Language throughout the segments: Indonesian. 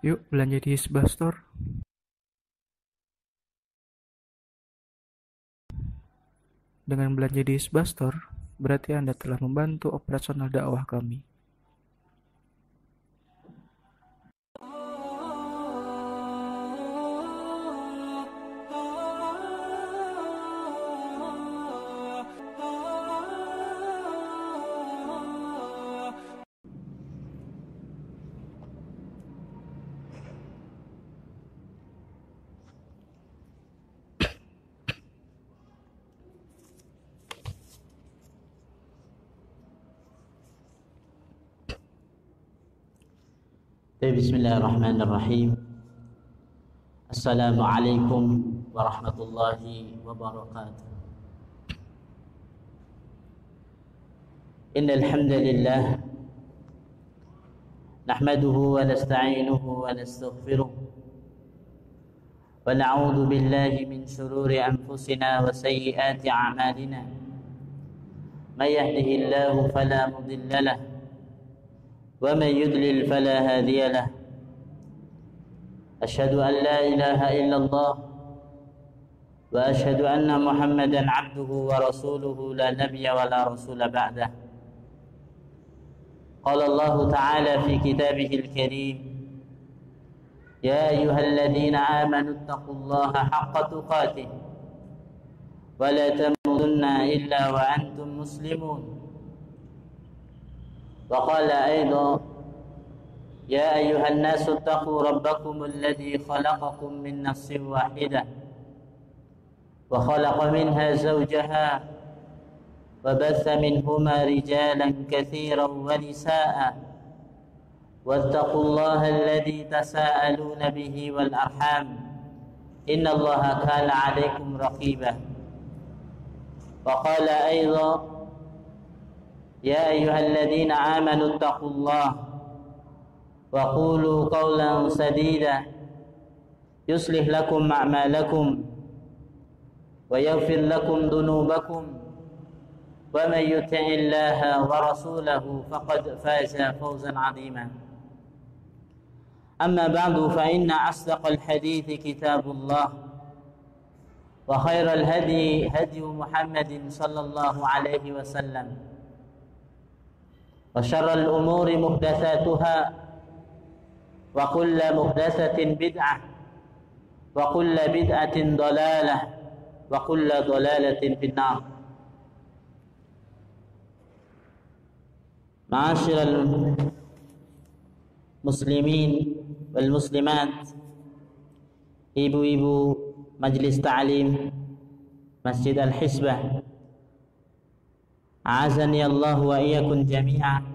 Yuk belanja di Hisbah Store. Dengan belanja di Hisbah Store, berarti Anda telah membantu operasional dakwah kami. بسم الله الرحمن الرحيم. السلام عليكم ورحمة الله وبركاته. إن الحمد لله نحمده ونستعينه ونستغفره ونعوذ بالله من شرور أنفسنا وسيئات أعمالنا. من يهده الله فلا مضل له ومن يضلل فلا هادي له. أشهد أن لا إله إلا الله وأشهد أن محمدا عبده ورسوله لا نبي ولا رسول بعده. قال الله تعالى في كتابه الكريم: يا أيها الذين آمنوا اتقوا الله حق تقاته ولا تموتن إلا وأنتم مسلمون. وقال أيضا: يا أيها الناس اتقوا ربكم الذي خلقكم من نفس واحدة وخلق منها زوجها وبث منهما رجالا كثيرا ونساء واتقوا الله الذي تساءلون به والأرحام إن الله كان عليكم رقيبا. وقال أيضا: يا أيها الذين آمنوا اتقوا الله وقولوا قولا سديدا يصلح لكم أعمالكم ويغفر لكم ذنوبكم ومن يطع الله ورسوله فقد فاز فوزا عظيما. أما بعد فإن أصدق الحديث كتاب الله وخير الهدي هدي محمد صلى الله عليه وسلم وشر الأمور محدثاتها وكل محدثة بدعة وكل بدعة ضلالة وكل ضلالة في النار. معاشر المسلمين والمسلمات, ibu-ibu Majlis Ta'lim Masjid Al-Hisbah, a'azani Allah wa iyyakum jami'an.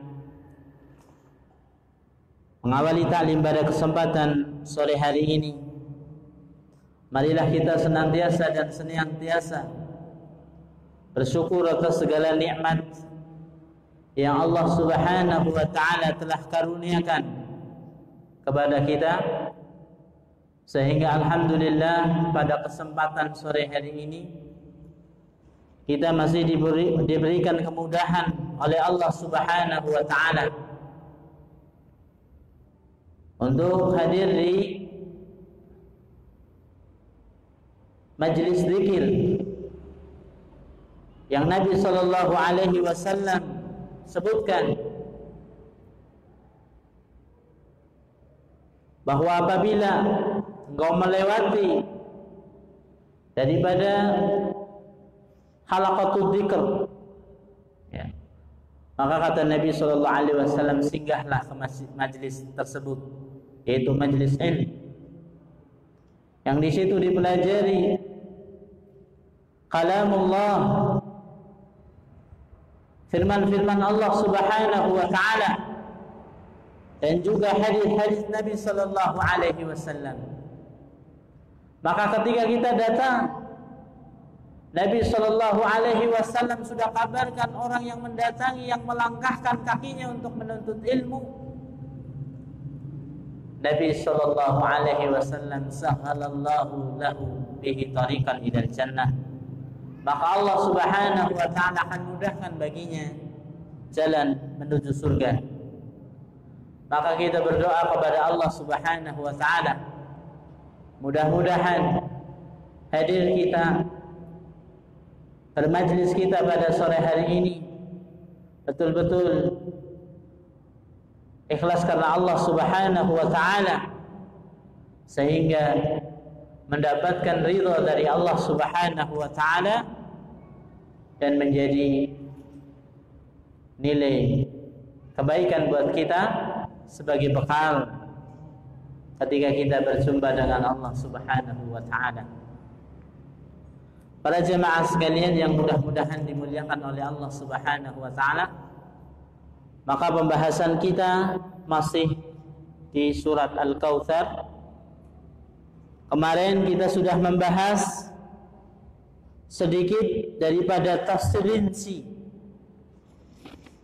Mengawali taklim pada kesempatan sore hari ini, marilah kita senantiasa dan senantiasa bersyukur atas segala nikmat yang Allah Subhanahu wa taala telah karuniakan kepada kita, sehingga alhamdulillah pada kesempatan sore hari ini kita masih diberikan kemudahan oleh Allah Subhanahu wa taala untuk hadir di majlis zikir yang Nabi sallallahu alaihi wasallam sebutkan bahwa apabila engkau melewati daripada halaqatul dzikr, ya, maka kata Nabi sallallahu alaihi wasallam, singgahlah ke majlis tersebut, yaitu majlis ilmu, yang di situ dipelajari kalamullah, firman-firman Allah Subhanahu wa taala, dan juga hadis-hadis Nabi sallallahu alaihi wasallam. Maka ketika kita datang, Nabi sallallahu alaihi wasallam sudah kabarkan orang yang mendatangi, yang melangkahkan kakinya untuk menuntut ilmu. Nabi sallallahu alaihi wasallam sahalallahu lahu bihi tariqan ilal jannah. Maka Allah Subhanahu wa taala akan mudahkan baginya jalan menuju surga. maka kita berdoa kepada Allah Subhanahu wa taala, mudah-mudahan hadir kita, bermajlis kita pada sore hari ini betul-betul ikhlas karena Allah Subhanahu wa taala, sehingga mendapatkan ridha dari Allah Subhanahu wa taala dan menjadi nilai kebaikan buat kita sebagai bekal ketika kita berjumpa dengan Allah Subhanahu wa taala. Para jemaah sekalian yang mudah-mudahan dimuliakan oleh Allah Subhanahu wa taala, maka pembahasan kita masih di surat Al-Kautsar. Kemarin kita sudah membahas sedikit daripada tafsir rinci.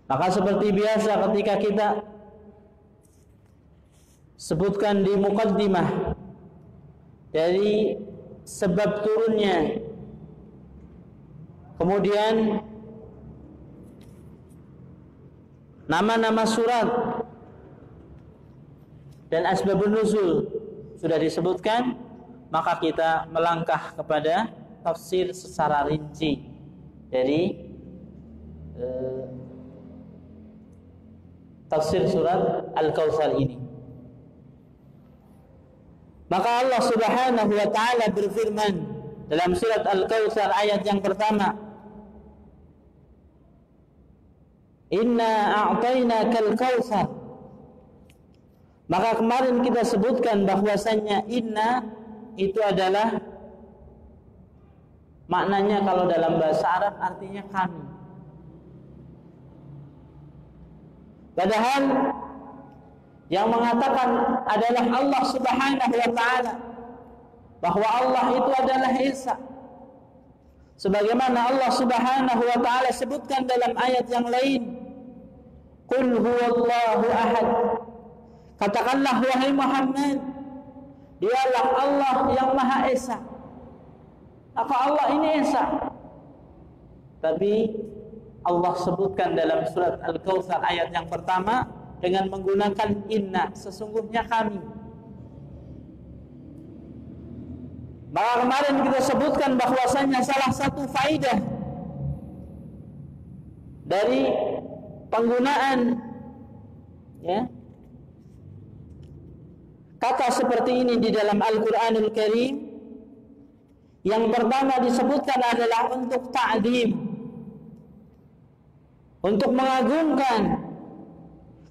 Maka seperti biasa ketika kita sebutkan di muqaddimah dari sebab turunnya, kemudian nama-nama surat dan asbabun nuzul sudah disebutkan, maka kita melangkah kepada tafsir secara rinci dari tafsir surat Al-Kautsar ini. Maka Allah Subhanahu wa taala berfirman dalam surat Al-Kautsar ayat yang pertama, Inna a'tainakal kautsar. Maka kemarin kita sebutkan bahwasannya inna itu adalah maknanya kalau dalam bahasa Arab artinya kami. Padahal yang mengatakan adalah Allah Subhanahu wa taala, bahwa Allah itu adalah Esa. Sebagaimana Allah Subhanahu wa taala sebutkan dalam ayat yang lain, Qul huwallahu ahad. Katakanlah wahai Muhammad, dialah Allah yang Maha Esa. Maka Allah ini Esa. Tapi Allah sebutkan dalam surat Al-Kautsar ayat yang pertama dengan menggunakan inna, sesungguhnya kami. Maka kemarin kita sebutkan bahwasanya salah satu faidah dari penggunaan kata seperti ini di dalam Al-Quranul Karim, yang pertama disebutkan adalah untuk ta'zim, untuk mengagungkan,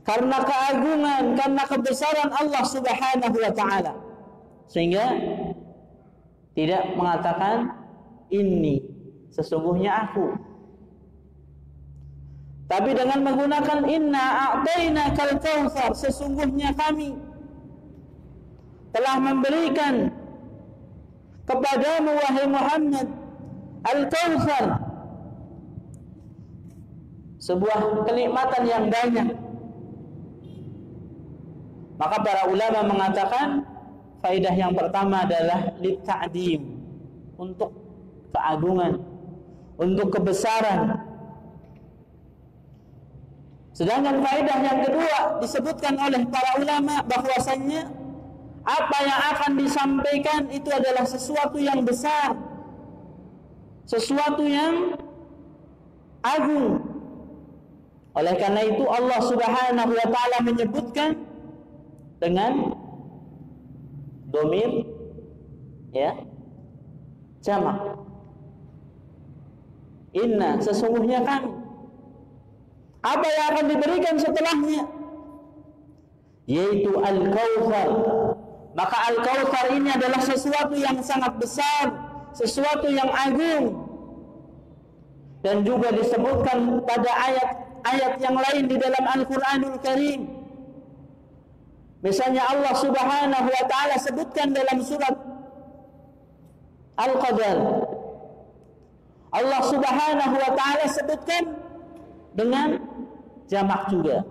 karena keagungan, karena kebesaran Allah Subhanahu wa taala, sehingga tidak mengatakan ini, sesungguhnya aku, tapi dengan menggunakan inna a'tainakal kautsar, sesungguhnya kami telah memberikan kepadamu wahai Muhammad Al-Kautsar, sebuah kenikmatan yang banyak. Maka para ulama mengatakan faidah yang pertama adalah litta'dim, untuk keagungan, untuk kebesaran. Sedangkan faidah yang kedua disebutkan oleh para ulama bahwasannya apa yang akan disampaikan itu adalah sesuatu yang besar, sesuatu yang agung. Oleh karena itu Allah Subhanahu wa taala menyebutkan dengan domir jamak. Inna, sesungguhnya kami. Apa yang akan diberikan setelahnya? Yaitu Al-Kautsar. Maka Al-Kautsar ini adalah sesuatu yang sangat besar, sesuatu yang agung. Dan juga disebutkan pada ayat-ayat yang lain di dalam Al-Quranul Karim. Misalnya Allah Subhanahu wa taala sebutkan dalam surat Al-Qadar. Allah Subhanahu wa taala sebutkan dengan jamak juga.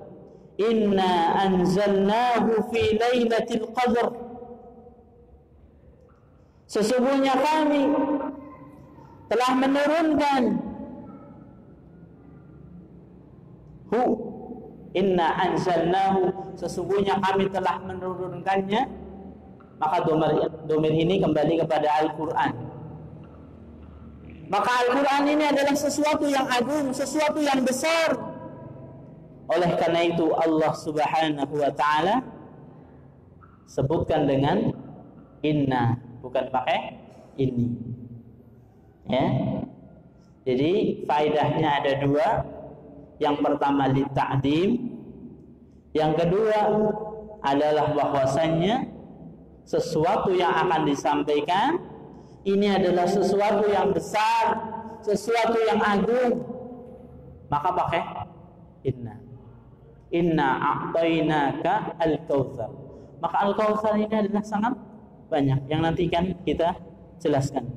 Inna anzalnahu fi lailatul qadr. Sesungguhnya kami telah menurunkan Inna anzalnahu, sesungguhnya kami telah menurunkannya. Maka domir ini kembali kepada Al-Quran. Maka Al-Quran ini adalah sesuatu yang agung, sesuatu yang besar. Oleh karena itu Allah Subhanahu wa ta'ala sebutkan dengan inna, bukan pakai ini. Ya. Jadi faedahnya ada dua. Yang pertama lita'dim, yang kedua adalah bahwasannya sesuatu yang akan disampaikan ini adalah sesuatu yang besar, sesuatu yang agung. Maka pakai inna. Inna a'tainaka al-kautsar. Maka al-kautsar ini adalah sangat banyak yang nanti kan kita jelaskan.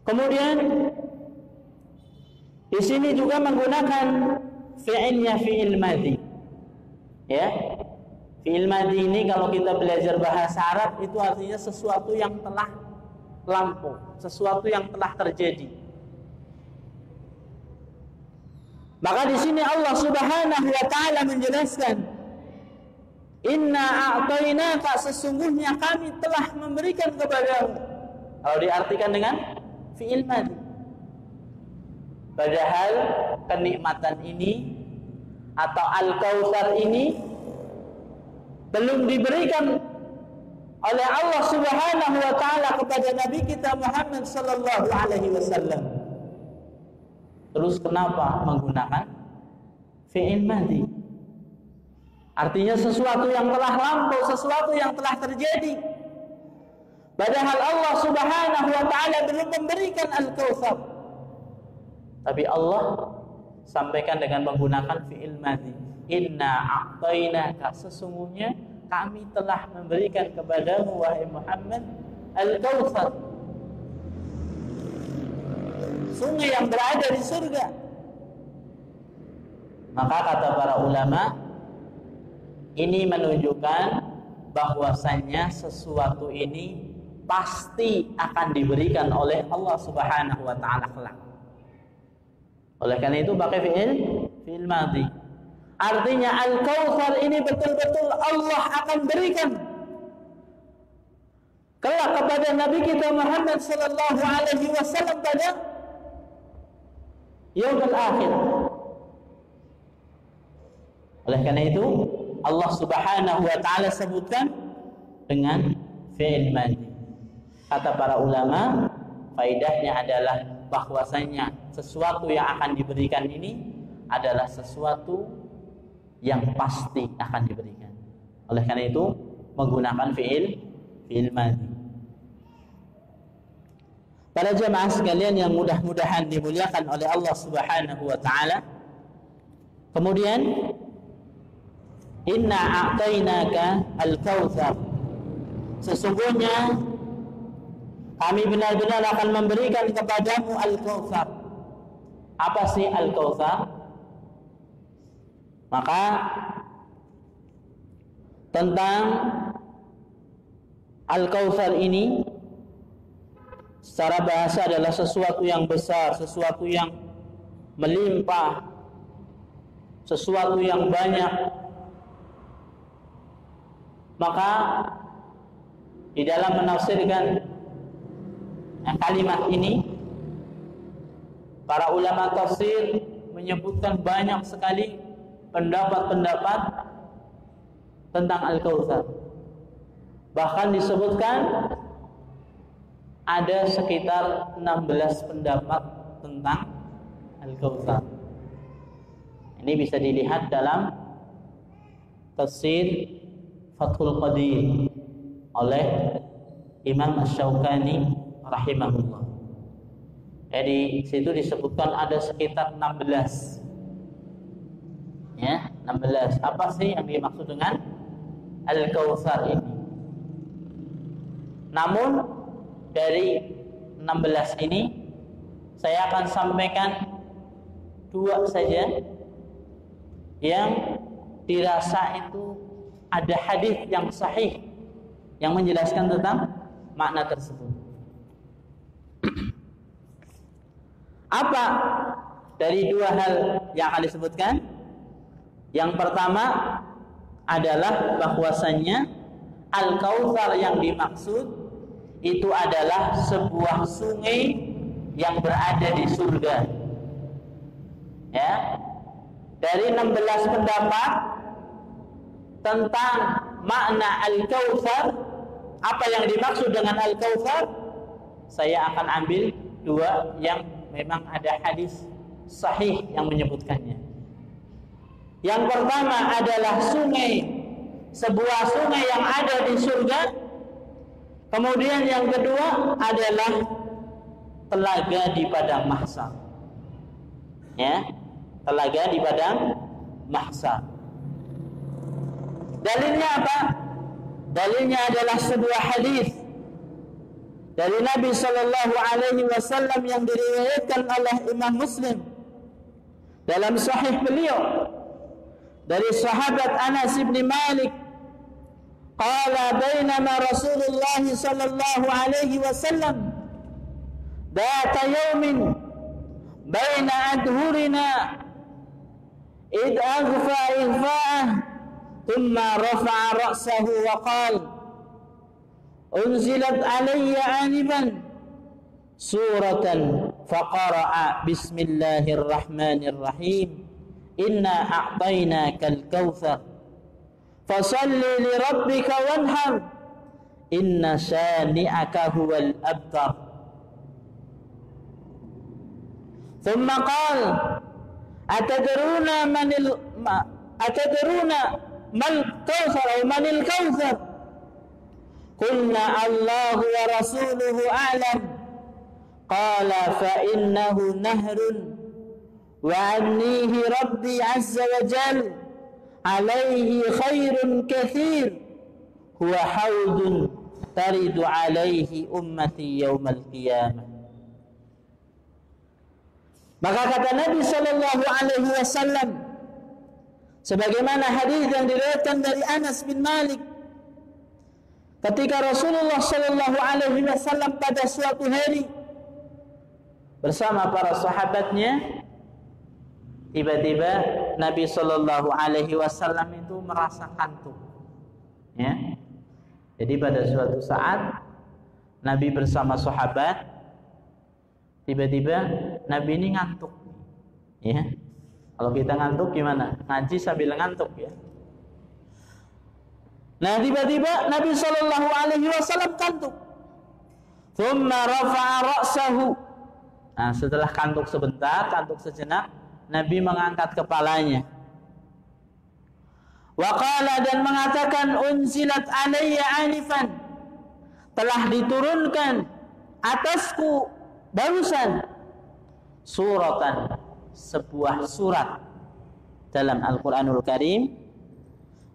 Kemudian di sini juga menggunakan fi'ilnya fi'il madhi. Ya. Fi'il madhi ini kalau kita belajar bahasa Arab itu artinya sesuatu yang telah lampau, sesuatu yang telah terjadi. Maka di sini Allah Subhanahu wa taala menjelaskan, inna a'tainaka, sesungguhnya kami telah memberikan kepadamu. Kalau diartikan dengan fi'il madhi. Padahal kenikmatan ini atau al-kautsar ini belum diberikan oleh Allah Subhanahu wa taala kepada Nabi kita Muhammad sallallahu alaihi wasallam. Terus kenapa menggunakan fi'il madhi? Artinya sesuatu yang telah lampau, sesuatu yang telah terjadi. Padahal Allah Subhanahu wa taala belum memberikan al-kautsar. Tapi Allah sampaikan dengan menggunakan fi'il madhi. Inna a'tainaka, sesungguhnya kami telah memberikan kepadamu wahai Muhammad al-kautsar, sungai yang berada di surga. Maka kata para ulama, ini menunjukkan bahwasannya sesuatu ini pasti akan diberikan oleh Allah Subhanahu wa taala kelak. Oleh karena itu pakai fi'il madhi. Artinya al-kautsar ini betul-betul Allah akan berikan kelak kepada Nabi kita Muhammad sallallahu alaihi wasallam pada yaumul akhir. Oleh karena itu Allah Subhanahu wa taala sebutkan dengan fi'il madhi. Kata para ulama, faedahnya adalah bahwasanya sesuatu yang akan diberikan ini adalah sesuatu yang pasti akan diberikan. Oleh karena itu menggunakan fi'il madhi. Para jemaah sekalian yang mudah-mudahan dimuliakan oleh Allah Subhanahu wa taala. Kemudian inna a'tainaka al-kautsar, sesungguhnya kami benar-benar akan memberikan kepadamu al-kautsar. Apa sih al-kautsar? Maka tentang al-kautsar ini secara bahasa adalah sesuatu yang besar, sesuatu yang melimpah, sesuatu yang banyak. Maka di dalam menafsirkan kalimat ini, para ulama tafsir menyebutkan banyak sekali pendapat-pendapat tentang al-kautsar. Bahkan disebutkan ada sekitar 16 pendapat tentang al-kautsar. Ini bisa dilihat dalam tafsir Fathul Qadir oleh Imam Asy-Syaukani rahimahullah. Jadi situ disebutkan ada sekitar 16. Ya, 16. Apa sih yang dimaksud dengan al-kautsar ini? Namun dari 16 ini saya akan sampaikan 2 saja yang dirasa itu ada hadis yang sahih yang menjelaskan tentang makna tersebut. Apa dari 2 hal yang akan disebutkan? Yang pertama adalah bahwasannya Al-Kautsar yang dimaksud itu adalah sebuah sungai yang berada di surga. Ya. Dari 16 pendapat tentang makna Al-Kautsar, apa yang dimaksud dengan Al-Kautsar, saya akan ambil 2 yang memang ada hadis sahih yang menyebutkannya. Yang pertama adalah sungai, sebuah sungai yang ada di surga. Kemudian yang kedua adalah telaga di padang mahsyar. Ya, telaga di padang mahsyar. Dalilnya apa? Dalilnya adalah sebuah hadis dari Nabi sallallahu alaihi wasallam yang diriwayatkan oleh Imam Muslim dalam sahih beliau dari sahabat Anas bin Malik, qala bainama Rasulullah sallallahu alaihi wasallam data yawmin baina adhurina id aghfa ighfa'ah thumma rafa'a ra'sahu wa qala unzilat alayya anifan suratan faqara'a bismillahirrahmanirrahim inna a'tainakal kautsar fasalli li rabbika wanhar inna shani'aka huwal abtar. Thumma qala atadruna mal kautsar aw manil kautsar qulna Allahu wa rasuluhu a'lam qala fa innahu nahrun وعنيه ربي عز وجل عليه خير كثير هو حوض ترد عليه أمتي يوم القيامة. Maka kata Nabi sallallahu alaihi wasallam sebagaimana hadis yang diriwayatkan dari Anas bin Malik, ketika Rasulullah sallallahu alaihi wasallam pada suatu hari bersama para sahabatnya, tiba-tiba Nabi sallallahu alaihi wasallam itu merasa kantuk. Ya. Jadi pada suatu saat Nabi bersama sahabat, tiba-tiba Nabi ini ngantuk. Ya. Kalau kita ngantuk gimana? Ngaji sambil ngantuk ya. Nah, tiba-tiba Nabi sallallahu alaihi wasallam kantuk. Tsumma rafa'a ra'sahu. Nah, setelah kantuk sebentar, kantuk sejenak, Nabi mengangkat kepalanya. Wa qala, dan mengatakan unzilat alayya anifan, telah diturunkan atasku barusan suratan, sebuah surat dalam Al-Qur'anul Karim.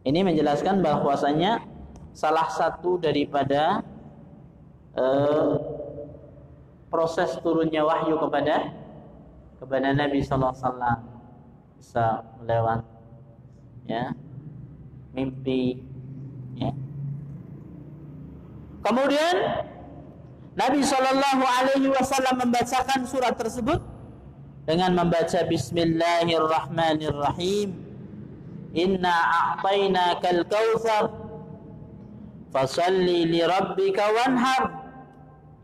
Ini menjelaskan bahwasanya salah satu daripada proses turunnya wahyu kepada Nabi sallallahu alaihi wasallam bisa melewat ya mimpi ya. Kemudian Nabi sallallahu alaihi wasallam membacakan surat tersebut dengan membaca bismillahirrahmanirrahim, inna a'tainakal kautsar fasalli li rabbika wanhar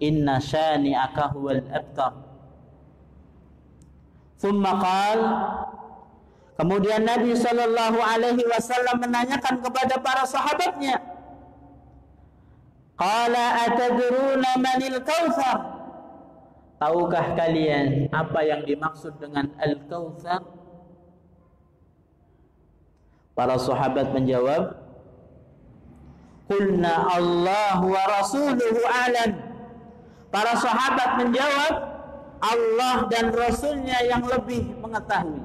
inna shani'aka huwal abtar. Thumma qala, kemudian Nabi sallallahu alaihi wasallam menanyakan kepada para sahabatnya, qala atadruna manil kautsar, tahukah kalian apa yang dimaksud dengan al-kautsar? Para sahabat menjawab, qulna Allah wa rasuluhu a'lam. Para sahabat menjawab, Allah dan Rasulnya yang lebih mengetahui.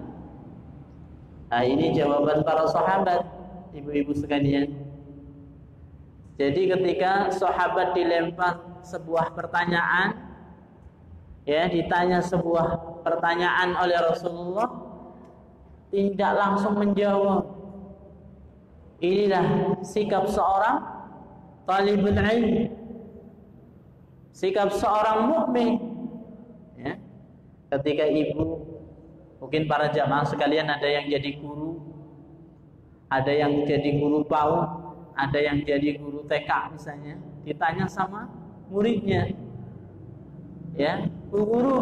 Nah, ini jawaban para sahabat, ibu-ibu sekalian. Jadi ketika sahabat dilempar sebuah pertanyaan, ya, ditanya sebuah pertanyaan oleh Rasulullah, tidak langsung menjawab. Inilah sikap seorang talibul ilm, sikap seorang mukmin. Ya. Ketika ibu, mungkin para jamaah sekalian ada yang jadi guru, Ada yang jadi guru PAUD, ada yang jadi guru TK misalnya, ditanya sama muridnya, ya, bu guru,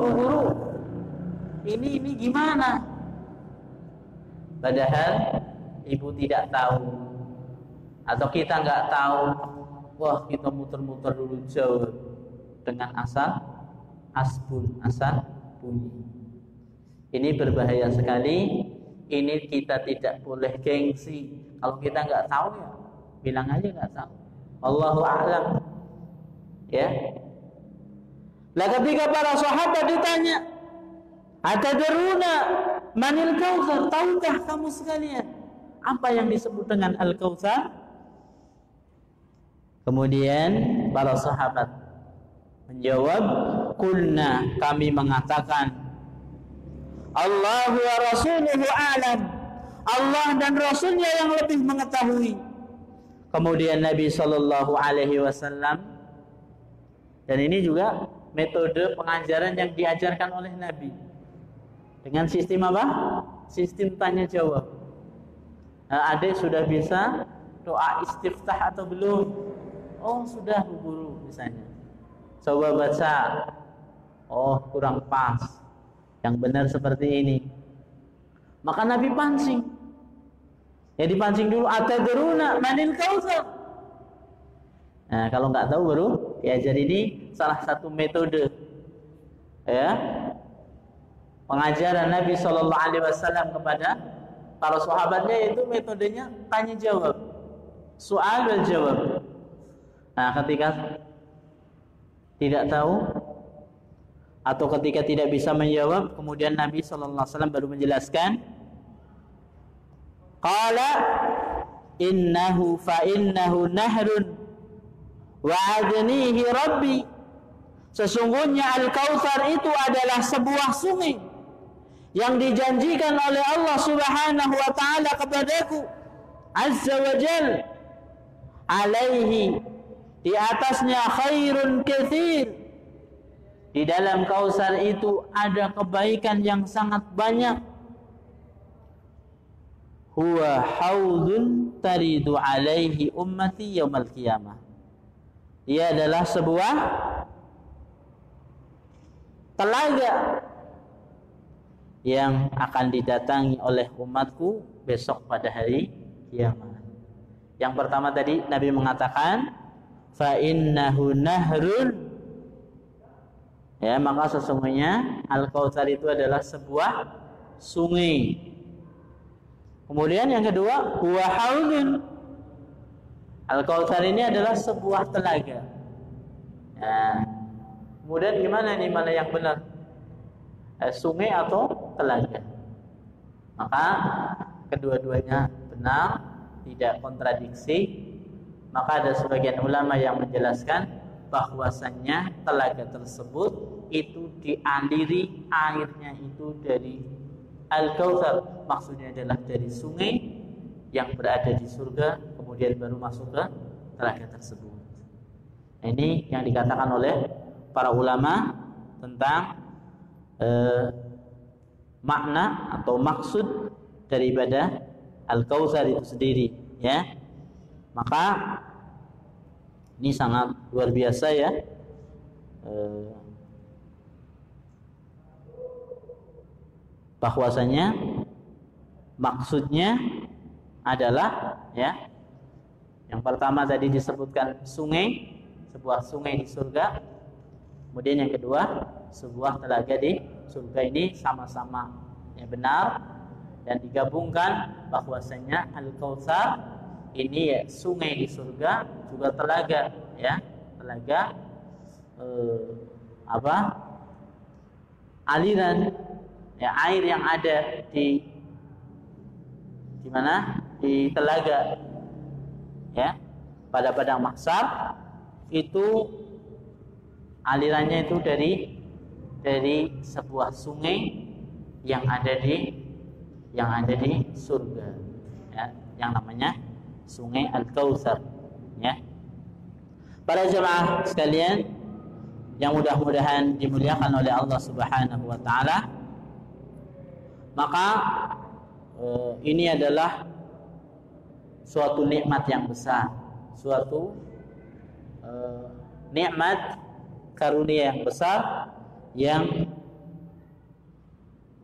ini gimana? Padahal ibu tidak tahu, atau kita nggak tahu. Wah, kita muter-muter dulu jauh dengan asal bunyi. Ini berbahaya sekali. Ini kita tidak boleh gengsi. Kalau kita nggak tahu ya bilang aja nggak tahu. Allahu a'lam. Ya. Lah ketika para sahabat ditanya, "Atadruna manil kautsar?" Tahukah kamu sekalian apa yang disebut dengan al-kautsar? Kemudian para sahabat menjawab, "Qulna," kami mengatakan, "Allahu wa rasuluhu a'lam." Allah dan Rasulnya yang lebih mengetahui. Kemudian Nabi Shallallahu Alaihi Wasallam, dan ini juga metode pengajaran yang diajarkan oleh Nabi dengan sistem apa? Sistem tanya jawab. Adik sudah bisa doa istiftah atau belum? Oh sudah Bu Guru misalnya. Coba baca. Oh kurang pas. Yang benar seperti ini. Maka Nabi pancing. Ya dipancing dulu, "Atadruna manil kautsar?" Nah, kalau nggak tahu baru diajar. Ini salah satu metode ya pengajaran Nabi Shallallahu Alaihi Wasallam kepada para sahabatnya, yaitu metodenya tanya jawab, soal dan jawab. Nah, ketika tidak tahu atau ketika tidak bisa menjawab, kemudian Nabi SAW baru menjelaskan, qala innahu nahrun wa adnihi rabbi. Sesungguhnya Al-Kautsar itu adalah sebuah sungai yang dijanjikan oleh Allah Subhanahu wa taala kepadaku azza wa jal. Alaihi, di atasnya khairun katsir. Di dalam Kautsar itu ada kebaikan yang sangat banyak. Huwa haudun taridu alaihi ummati yaumal qiyamah. Ia adalah sebuah telaga yang akan didatangi oleh umatku besok pada hari kiamat. Yang pertama tadi Nabi mengatakan, fa innahu nahrun. Ya, maka sesungguhnya Al-Kautsar itu adalah sebuah sungai. Kemudian yang kedua, huwa haudun. Al-Kautsar ini adalah sebuah telaga. Ya. Kemudian gimana nih, mana yang benar? Sungai atau telaga? Maka kedua-duanya benar, tidak kontradiksi. Maka ada sebagian ulama yang menjelaskan bahwasannya telaga tersebut itu dialiri airnya itu dari Al-Kautsar, maksudnya adalah dari sungai yang berada di surga, kemudian baru masuk ke telaga tersebut. Ini yang dikatakan oleh para ulama tentang makna atau maksud daripada Al-Kautsar itu sendiri, ya. Maka ini sangat luar biasa ya. Bahwasanya maksudnya adalah ya, yang pertama tadi disebutkan sungai, sebuah sungai di surga. Kemudian yang kedua, sebuah telaga di surga. Ini sama-sama ya benar, dan digabungkan bahwasanya Al-Kautsar ini ya sungai di surga, juga telaga ya, telaga aliran ya air yang ada di mana? Di telaga ya, pada padang mahsyar itu alirannya itu dari sebuah sungai yang ada di surga ya, yang namanya Sungai Al-Kautsar ya. Para jemaah sekalian yang mudah-mudahan dimuliakan oleh Allah Subhanahu wa taala, maka ini adalah suatu nikmat yang besar, suatu nikmat karunia yang besar yang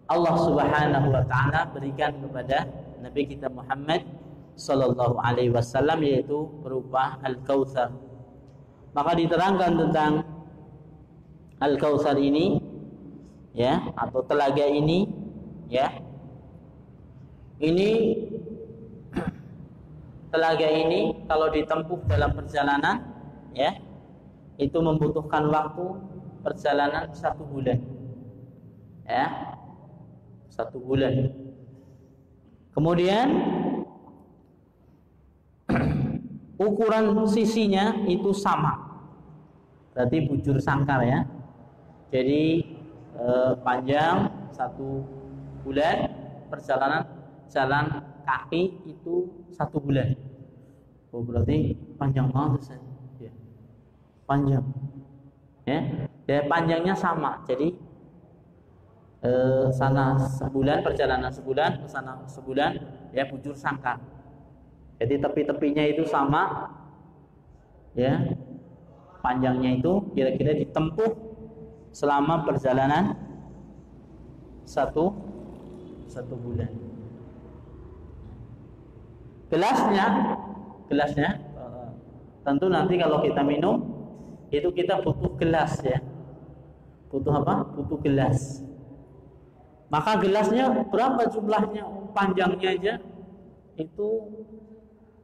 Allah Subhanahu wa taala berikan kepada Nabi kita Muhammad sallallahu alaihi wasallam, yaitu berupa Al-Kautsar. Maka diterangkan tentang Al-Kautsar ini, ya, atau telaga ini, ya. Ini telaga ini kalau ditempuh dalam perjalanan, ya, itu membutuhkan waktu perjalanan 1 bulan, ya, 1 bulan. Kemudian ukuran sisinya itu sama, berarti bujur sangkar, ya. Jadi panjang 1 bulan, perjalanan jalan kaki itu 1 bulan. Oh, berarti panjang banget, ya. Panjang, ya. Dan panjangnya sama. Jadi sana sebulan, perjalanan sebulan, ke sana sebulan, ya, bujur sangkar. Jadi tepi-tepinya itu sama, ya. Panjangnya itu kira-kira ditempuh selama perjalanan satu bulan. Gelasnya tentu nanti kalau kita minum itu kita butuh gelas, ya. Butuh apa? Butuh gelas. Maka gelasnya berapa jumlahnya? Panjangnya aja itu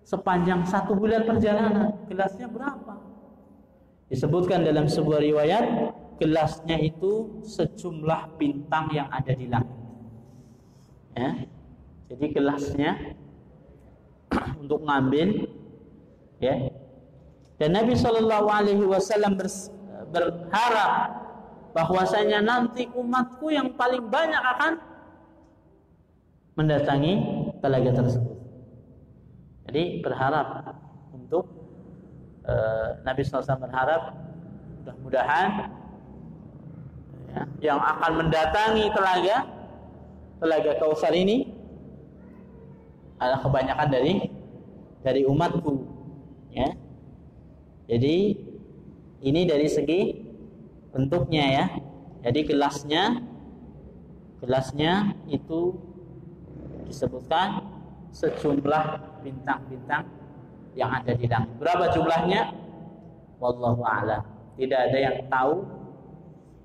sepanjang 1 bulan perjalanan. Gelasnya berapa? Disebutkan dalam sebuah riwayat, gelasnya itu sejumlah bintang yang ada di langit, ya. Jadi gelasnya untuk ngambil, ya. Dan Nabi Shallallahu Alaihi Wasallam berharap bahwasanya nanti umatku yang paling banyak akan mendatangi telaga tersebut. Jadi berharap untuk Nabi SAW berharap mudah-mudahan, ya, yang akan mendatangi telaga Kautsar ini adalah kebanyakan dari umatku, ya. Jadi ini dari segi bentuknya, ya. Jadi gelasnya itu disebutkan sejumlah bintang-bintang yang ada di langit. Berapa jumlahnya? Wallahu a'lam. Tidak ada yang tahu,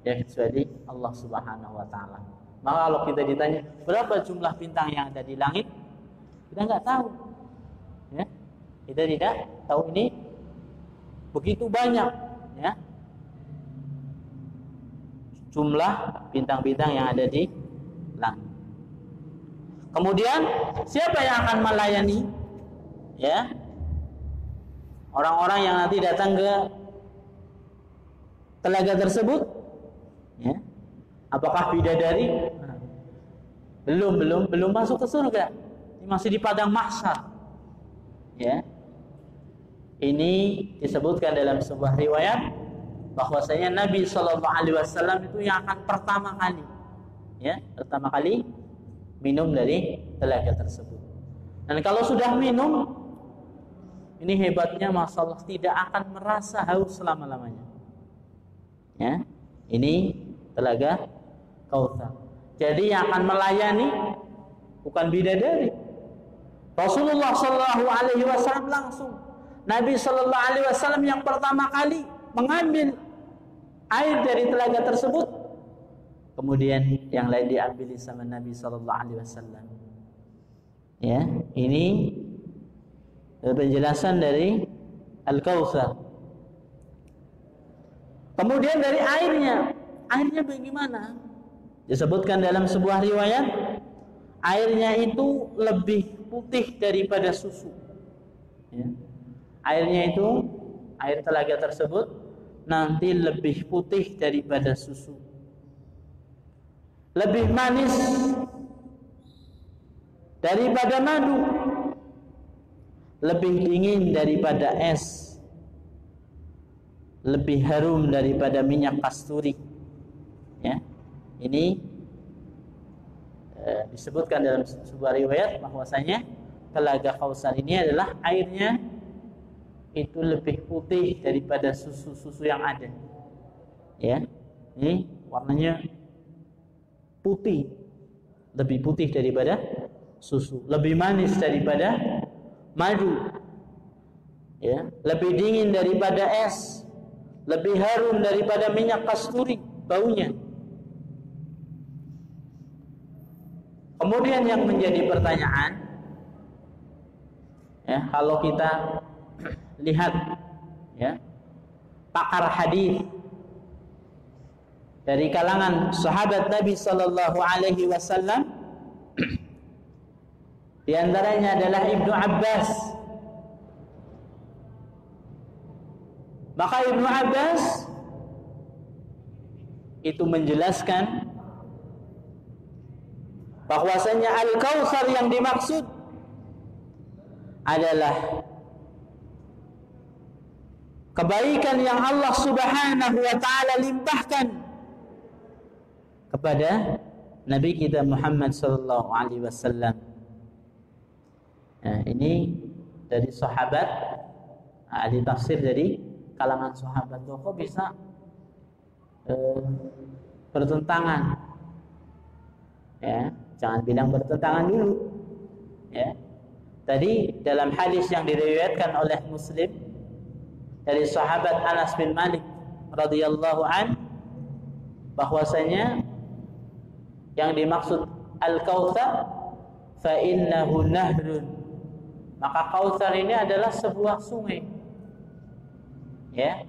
ya, kecuali Allah Subhanahu wa taala. Maka kalau kita ditanya berapa jumlah bintang yang ada di langit, kita nggak tahu, ya. Kita tidak tahu, ini begitu banyak, ya, jumlah bintang-bintang yang ada di langit. Kemudian siapa yang akan melayani, ya, orang-orang yang nanti datang ke telaga tersebut, ya? Apakah bidadari? Belum masuk ke surga. Ini masih di padang mahsyar, ya. Ini disebutkan dalam sebuah riwayat bahwasanya Nabi Shallallahu Alaihi Wasallam itu yang akan pertama kali minum dari telaga tersebut. Dan kalau sudah minum, ini hebatnya, masalah tidak akan merasa haus selama-lamanya, ya. Ini telaga Kautsar. Jadi yang akan melayani bukan bidadari. Rasulullah Shallallahu Alaihi Wasallam langsung, Nabi Shallallahu Alaihi Wasallam yang pertama kali mengambil air dari telaga tersebut, kemudian yang lain diambil sama Nabi Shallallahu Alaihi Wasallam. Ya, ini penjelasan dari Al-Kautsar. Kemudian dari airnya bagaimana? Disebutkan dalam sebuah riwayat, airnya itu lebih putih daripada susu, ya. Air telaga tersebut nanti lebih putih daripada susu, lebih manis daripada madu, lebih dingin daripada es, lebih harum daripada minyak kasturi, ya. Ini disebutkan dalam sebuah riwayat bahwasanya Telaga Kausar ini adalah airnya itu lebih putih daripada susu-susu yang ada. Ya, ini warnanya putih, lebih putih daripada susu, lebih manis daripada madu, ya, lebih dingin daripada es, lebih harum daripada minyak kasturi baunya. Kemudian yang menjadi pertanyaan, ya, kalau kita lihat, ya, pakar hadis dari kalangan sahabat Nabi Sallallahu Alaihi Wasallam, di antaranya adalah Ibnu Abbas. Maka Ibnu Abbas itu menjelaskan bahwasanya Al-Kautsar yang dimaksud adalah kebaikan yang Allah Subhanahu wa taala limpahkan kepada Nabi kita Muhammad sallallahu alaihi wasallam. Nah, ini dari sahabat, ahli tafsir dari kalangan sahabat. Kok bisa bertentangan? Ya, jangan bilang bertentangan dulu. Ya. Tadi dalam hadis yang diriwayatkan oleh Muslim dari sahabat Anas bin Malik radhiyallahu an, bahwasanya yang dimaksud Al-Kautsar fa innahu nahrun, maka Kautsar ini adalah sebuah sungai. Ya.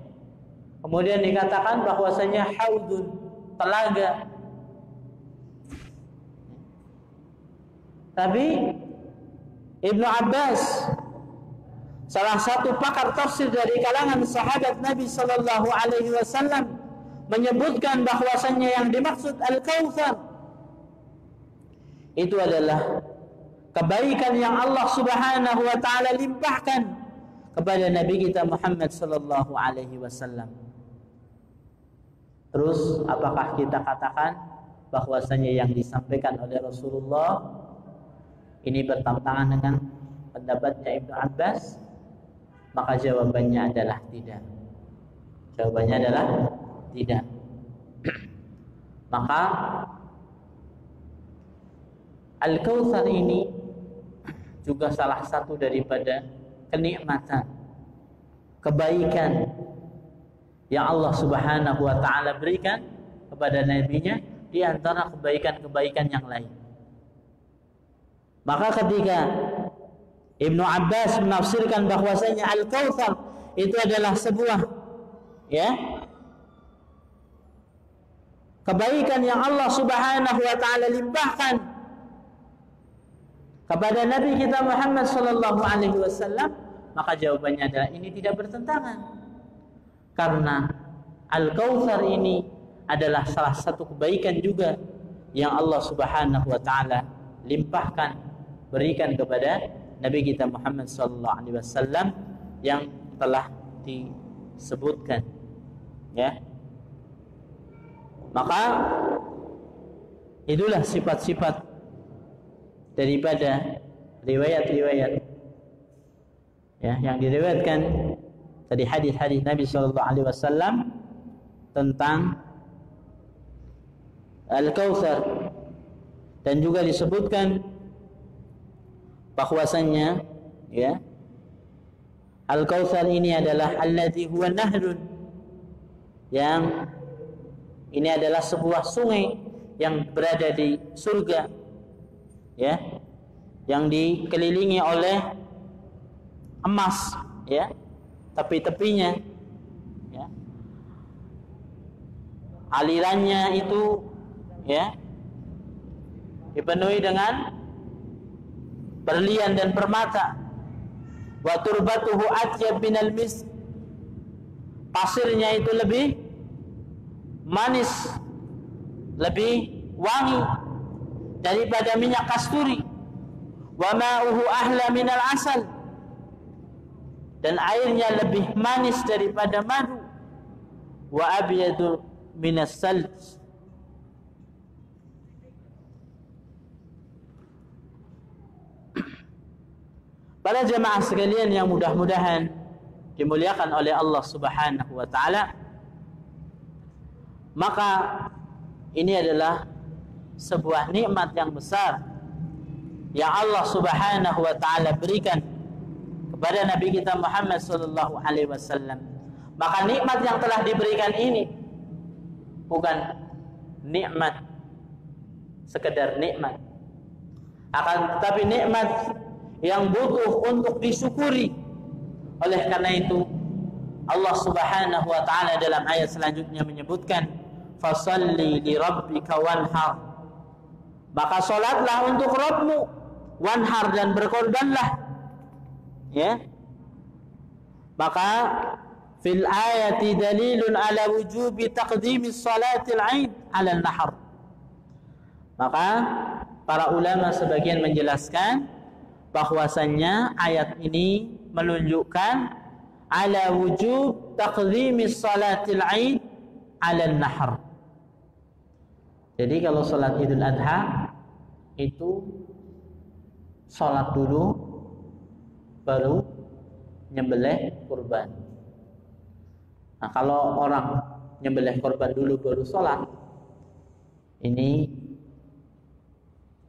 Kemudian dikatakan bahwasanya haudun, telaga. Tapi Ibnu Abbas, salah satu pakar tafsir dari kalangan sahabat Nabi sallallahu alaihi wasallam, menyebutkan bahwasanya yang dimaksud Al-Kautsar itu adalah kebaikan yang Allah Subhanahu wa taala limpahkan kepada Nabi kita Muhammad sallallahu alaihi wasallam. Terus apakah kita katakan bahwasanya yang disampaikan oleh Rasulullah ini bertentangan dengan pendapatnya Ibnu Abbas? Maka jawabannya adalah tidak. Jawabannya adalah tidak. Maka Al-Kautsar ini juga salah satu daripada kenikmatan, kebaikan yang Allah Subhanahu wa taala berikan kepada nabinya di antara kebaikan-kebaikan yang lain. Maka ketika Ibnu Abbas menafsirkan bahwasanya Al-Kautsar itu adalah sebuah, ya, kebaikan yang Allah Subhanahu wa taala limpahkan kepada Nabi kita Muhammad sallallahu alaihi wasallam, maka jawabannya adalah ini tidak bertentangan. Karena Al-Kautsar ini adalah salah satu kebaikan juga yang Allah Subhanahu wa taala limpahkan, berikan kepada Nabi kita Muhammad sallallahu alaihi wasallam yang telah disebutkan, ya. Maka itulah sifat-sifat daripada riwayat-riwayat, ya, yang diriwayatkan dari hadis-hadis Nabi sallallahu alaihi wasallam tentang Al-Kautsar, dan juga disebutkan bahwasanya, ya, Al-Kautsar ini adalah alladzi huwa nahrun, yang ini adalah sebuah sungai yang berada di surga, ya, yang dikelilingi oleh emas, ya, tepi-tepinya, ya, alirannya itu, ya, dipenuhi dengan berlian dan permata. Wa turbatuhu atyab minal misk, pasirnya itu lebih manis, lebih wangi daripada minyak kasturi. Wa ma'uhu ahla minal asal, dan airnya lebih manis daripada madu. Wa abyadu minas salj, Para jemaah sekalian yang mudah-mudahan dimuliakan oleh Allah Subhanahu wa taala, maka ini adalah sebuah nikmat yang besar yang Allah Subhanahu wa taala berikan kepada Nabi kita Muhammad sallallahu alaihi wasallam. Maka nikmat yang telah diberikan ini bukan nikmat sekedar nikmat, akan tetapi nikmat yang butuh untuk disyukuri. Oleh karena itu Allah Subhanahu wa taala dalam ayat selanjutnya menyebutkan fasalli li rabbika wanhar, maka salatlah untuk Rabbmu, wanhar, dan berkorbanlah. Ya, maka fil ayati dalilun ala wujubi taqdimi salatil 'aid 'ala an-nahr. Maka para ulama sebagian menjelaskan bahwasannya ayat ini menunjukkan ala wujub taqdimi salatil 'aid 'ala an-nahr. Jadi kalau salat Idul Adha itu salat dulu baru nyembelih kurban. Nah, kalau orang nyembelih kurban dulu baru salat, ini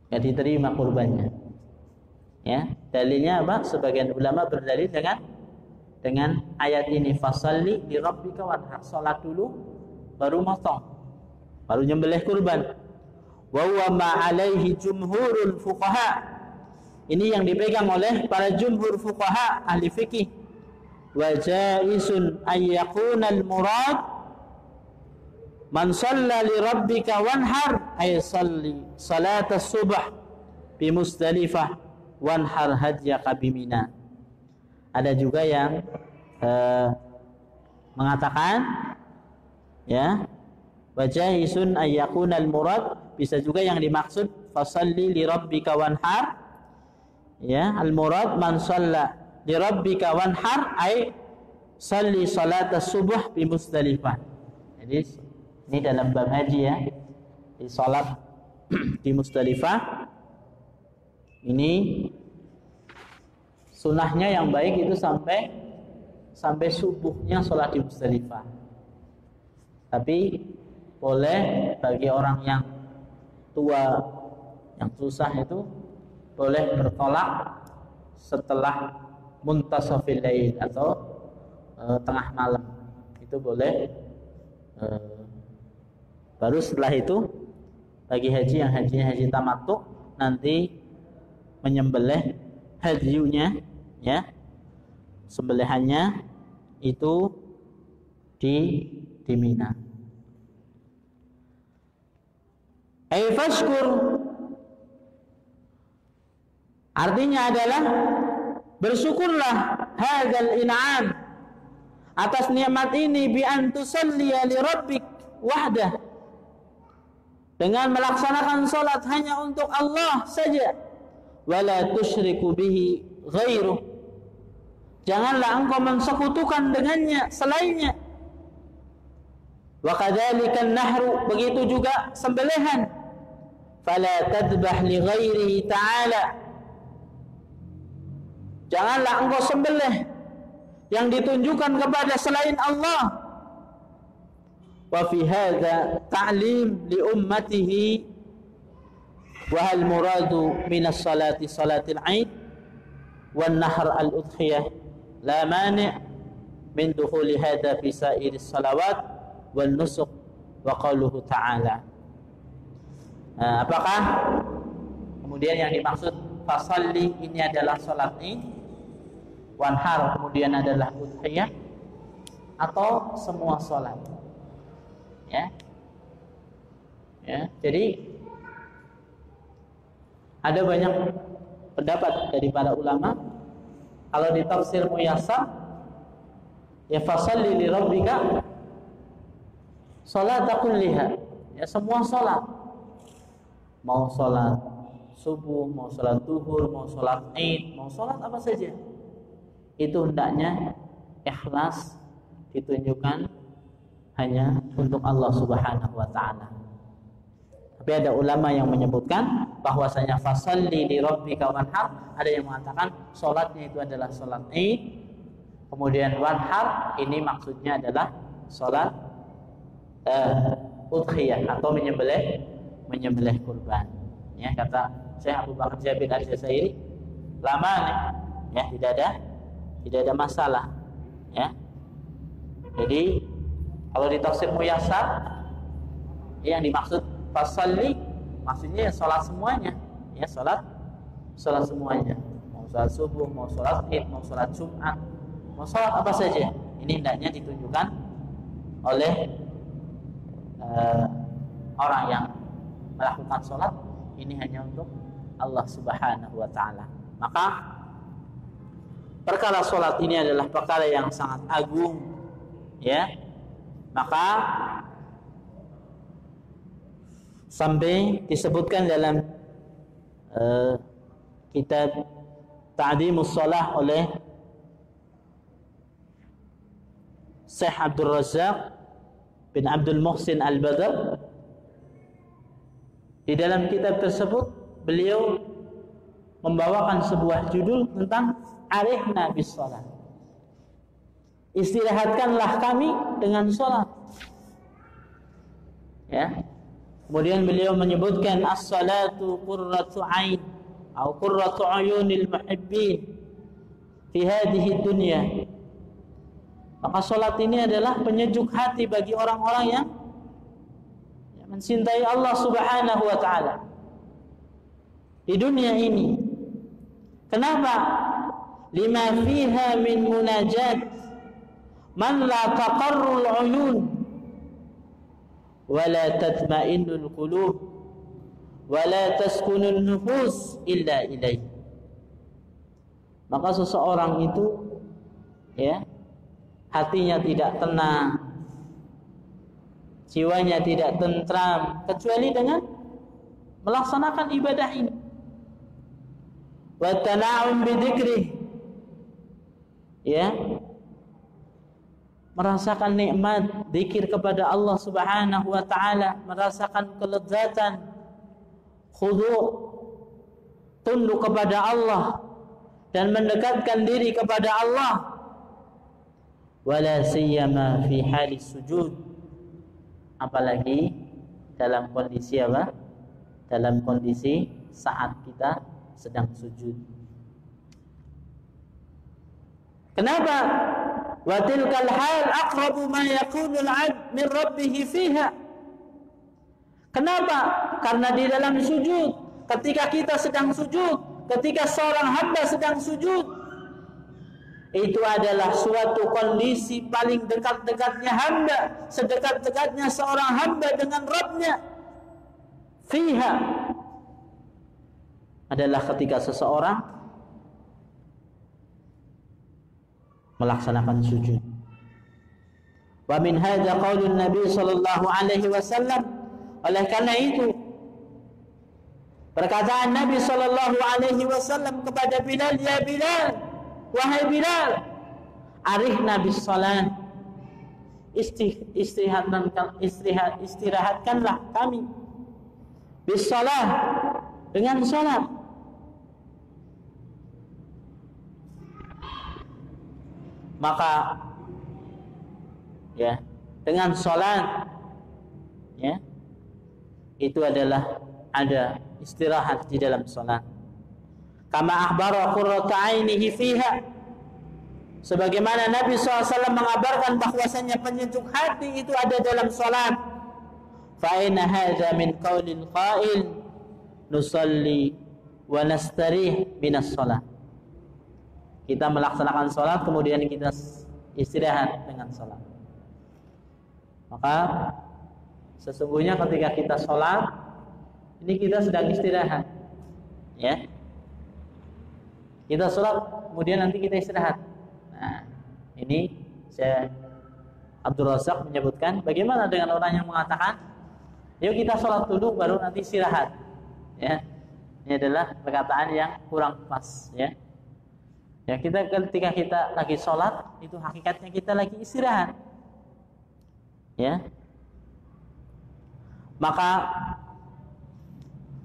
enggak diterima kurbannya. Ya, dalilnya apa? Sebagian ulama berdalil dengan ayat ini, fasalli li rabbika wanhar, salat dulu baru motong, baru nyembelih kurban. Wa huwa ma alaihi jumhurul fuqaha. Ini yang dipegang oleh para jumhur fuqaha ahli fikih. Wa jaisun ay yakuna al murad man shalla li rabbika wanhar ay salli salat as-subh bi Musdalifah wanhar hadyaka bi Mina. Ada juga yang mengatakan ya, wa jaisun ay yakuna al murad, bisa juga yang dimaksud fasalli li rabbika wanhar, ya, al murad man shalla li rabbika wanhar ay salli salat as-subh bi Musdalifah. Jadi ini dalam bab haji ya, di salat di Musdalifah ini sunahnya yang baik itu sampai subuhnya salat di Musdalifah. Tapi boleh bagi orang yang tua, yang susah itu boleh bertolak setelah muntasafil lail atau tengah malam, itu boleh. Baru setelah itu bagi haji yang hajinya haji tamattu nanti menyembelih hadyunya, ya, sembelihannya itu di Mina. Ay fashkur, artinya adalah bersyukurlah hadzal in'am, atas nikmat ini, bi an tusalliya li rabbik wahdah, dengan melaksanakan salat hanya untuk Allah saja, wala tusyriku bihi ghairuh, janganlah engkau mensekutukan dengannya selainnya. Wa kadzalika an-nahru, begitu juga sembelihan, fala tadbah li ghairihi ta'ala, janganlah engkau sembelih yang ditunjukkan kepada selain Allah. Wa fi hadza ta'lim li ummatihi wa hal muradu min as-salati salatil 'aid wan nahr al-udhiyah la mani' min dukhuli hadza fi sa'iris salawat wan nusuk wa qauluhu ta'ala. Apakah kemudian yang dimaksud fasalli ini adalah salat Id, wanhar kemudian adalah udhiyah, atau semua salat? Ya, jadi ada banyak pendapat dari para ulama. Kalau di tafsir Muyassar, ya fasalli li rabbika salata kulliha, ya semua salat, mau salat subuh, mau salat zuhur, mau salat Id, mau salat apa saja, itu hendaknya ikhlas, ditunjukkan hanya untuk Allah Subhanahu wa taala. Tapi ada ulama yang menyebutkan bahwasanya fasalli li rabbika wanhar, ada yang mengatakan salatnya itu adalah salat Id. Kemudian wanhar ini maksudnya adalah salat udhiyah atau menyembelih kurban. Ya, kata Syekh Abu Bakar Jabir Al-Jazairi, lama nih, ya tidak ada masalah, ya. Jadi kalau di tafsir Muyassar yang dimaksud fasalli maksudnya ya salat semuanya, ya salat semuanya. Mau salat subuh, mau salat Id, mau salat Jumat, mau salat apa saja. Ini hendaknya ditunjukkan oleh orang yang melakukan salat ini hanya untuk Allah Subhanahu wa taala. Maka perkara salat ini adalah perkara yang sangat agung, ya. Maka sampai disebutkan dalam kitab Ta'dimus Shalah oleh Syekh Abdul Razzaq bin Abdul Muhsin Al-Badr. Di dalam kitab tersebut beliau membawakan sebuah judul tentang arihna bis shalah. Istirahatkanlah kami dengan salat. Ya. Kemudian beliau menyebutkan as-salatu qurratu ain atau qurratu ayunil muhibbin fi hadhihi dunya. Maka salat ini adalah penyejuk hati bagi orang-orang yang mencintai Allah Subhanahu wa taala di dunia ini. Kenapa? Lima fiha min munajat man la taqarrul uyun wa la tatma'innul qulub wa la taskunun nufus illa ilaih. Maka seseorang itu, ya, hatinya tidak tenang, jiwanya tidak tentram kecuali dengan melaksanakan ibadah ini. Wa tana'um bi dzikrih, ya, merasakan nikmat zikir kepada Allah Subhanahu wa taala, merasakan kelezatan khudu', tunduk kepada Allah dan mendekatkan diri kepada Allah. Wala siyama fi halis sujud, apalagi dalam kondisi apa? Dalam kondisi saat kita sedang sujud. Kenapa? Wa tilkal hal aqrabu ma yakunu al-'abd min rabbih fiha. Kenapa? Karena di dalam sujud, ketika kita sedang sujud, ketika seorang hamba sedang sujud, itu adalah suatu kondisi paling dekat-dekatnya hamba, sedekat-dekatnya seorang hamba dengan Rabb-nya. Fiha adalah ketika seseorang melaksanakan sujud. Wa min hadza qaulun Nabi sallallahu alaihi wasallam, oleh karena itu perkataan Nabi sallallahu alaihi wasallam kepada Bilal, ya Bilal, wahai Bilal, arihna bis shalah, istirahatkanlah kami bis shalah, dengan salat. Maka, ya, dengan salat, ya, itu adalah ada istirahat di dalam salat. Kama akhbara qurratu ainihi fiha, sebagaimana Nabi SAW mengabarkan bahwasanya penyejuk hati itu ada dalam salat. Fa inna hadza min qaulil qail nusalli wa nastarih minas salat. Kita melaksanakan salat kemudian kita istirahat dengan salat. Maka sesungguhnya ketika kita salat ini kita sedang istirahat, ya. Kita salat kemudian nanti kita istirahat. Nah, ini Syekh Abdul Razzaq menyebutkan bagaimana dengan orang yang mengatakan, yuk kita salat dulu baru nanti istirahat. Ya. Ini adalah perkataan yang kurang pas, ya. Ya, kita ketika kita lagi salat itu hakikatnya kita lagi istirahat. Ya. Maka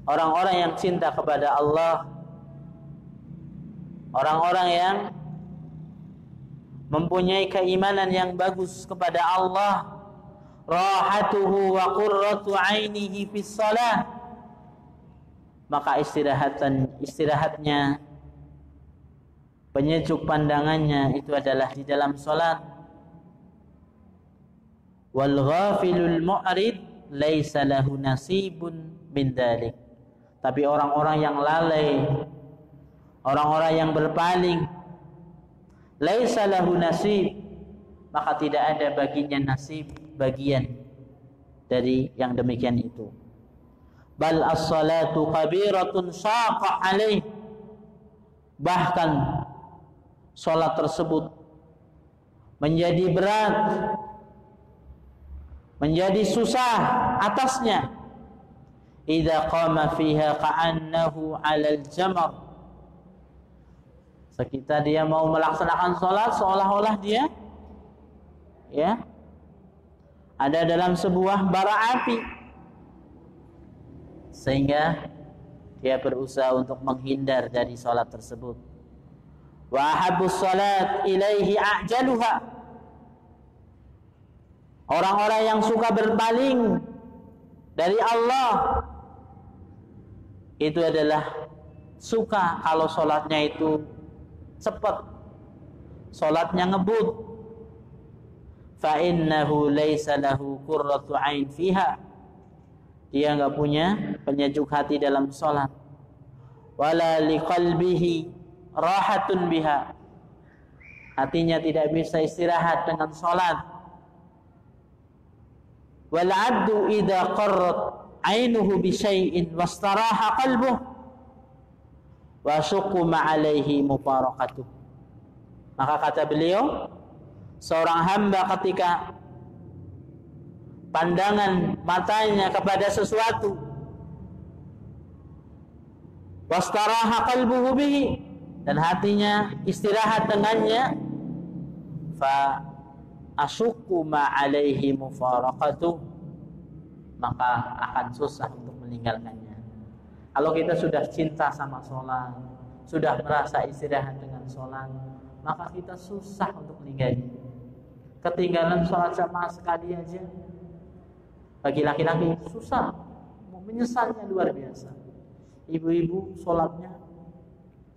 orang-orang yang cinta kepada Allah, orang-orang yang mempunyai keimanan yang bagus kepada Allah, rahatuhu wa qurratu ainihi fis shalah, maka istirahatnya, penyejuk pandangannya itu adalah di dalam salat. Wal ghafilul mu'rid laisa lahu nasibun min dzalik. Tapi orang-orang yang lalai, orang-orang yang berpaling, laisa lahu nasib, maka tidak ada baginya nasib, bagian dari yang demikian itu. Bal as-salatu kabiratun syaqah alaih, bahkan salat tersebut menjadi berat, menjadi susah atasnya. Idza qama fiha ka'annahu 'alal jamar, sekitar dia mau melaksanakan sholat seolah-olah dia ada dalam sebuah bara api, sehingga dia berusaha untuk menghindar dari sholat tersebut. Wa habbus sholat ilaihi a'jaluha, orang-orang yang suka berpaling dari Allah itu adalah suka kalau sholatnya itu cepat, salatnya ngebut. Fa innahu laisa lahu qurratu ain fiha, dia enggak punya penyejuk hati dalam salat. Wala liqalbihi rahatun biha, hatinya tidak bisa istirahat dengan salat. Wal 'abdu idza qarrat ainuhu bi syai'in wastaraha qalbuhu wa syuquma alaihi mubarakatuh. Maka kata beliau, seorang hamba ketika pandangan matanya kepada sesuatu, wastaraha qalbuhu bihi, dan hatinya istirahat dengannya, fa asyuquma alaihi mubarakatuh, maka akan susah untuk meninggalkannya. Kalau kita sudah cinta sama sholat, sudah merasa istirahat dengan sholat, maka kita susah untuk meninggalkannya. Ketinggalan sholat jamaah sekali aja, bagi laki-laki susah, menyesalnya luar biasa. Ibu-ibu sholatnya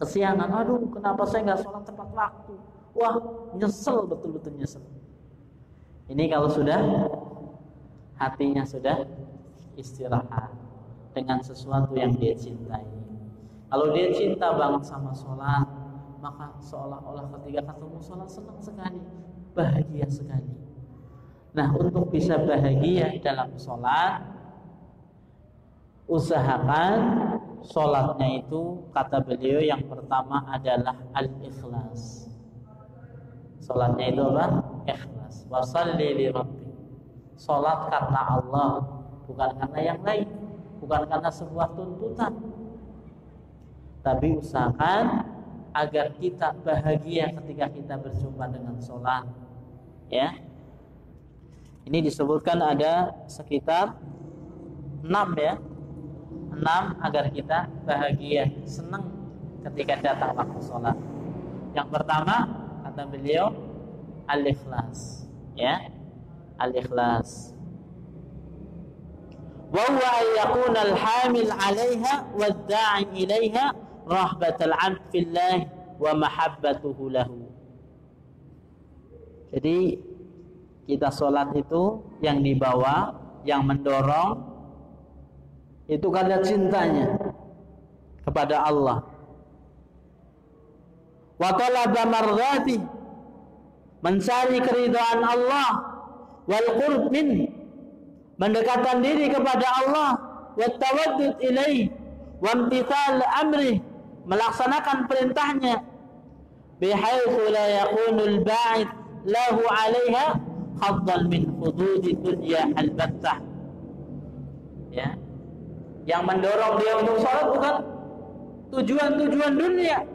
kesiangan, aduh kenapa saya nggak sholat tepat waktu? Wah, nyesel, betul-betul nyesel. Ini kalau sudah hatinya sudah istirahat dengan sesuatu yang dia cintai. Kalau dia cinta banget sama sholat, maka seolah-olah ketika ketemu sholat senang sekali, bahagia sekali. Nah, untuk bisa bahagia dalam sholat, usahakan sholatnya itu, kata beliau, yang pertama adalah al-ikhlas. Sholatnya itu apa? Ikhlas. Wa shalli li rabbi, sholat karena Allah, bukan karena yang lain, bukan karena sebuah tuntutan. Tapi usahakan agar kita bahagia ketika kita berjumpa dengan sholat. Ya, ini disebutkan ada sekitar 6 ya, 6 agar kita bahagia, senang ketika datang waktu sholat. Yang pertama kata beliau al-ikhlas, ya, al-ikhlas. Wa huwa an yakuna al-hamil 'alaiha wad-da'i ilaiha rahbatal 'abd fillah wa mahabbatuhu lahu. Jadi kita sholat itu yang dibawa, yang mendorong itu karena cintanya kepada Allah. Wa talaba mardhati, mencari keridhaan Allah, wal qurb min, mendekatkan diri kepada Allah, wa tawaddud ilaihi, wa imtithal amri, melaksanakan perintahnya, bihaitsu la yakunu al-ba'id lahu 'alaiha khaddan min hududi dunya al-battah. Ya, yang mendorong dia untuk salat bukan tujuan-tujuan dunia,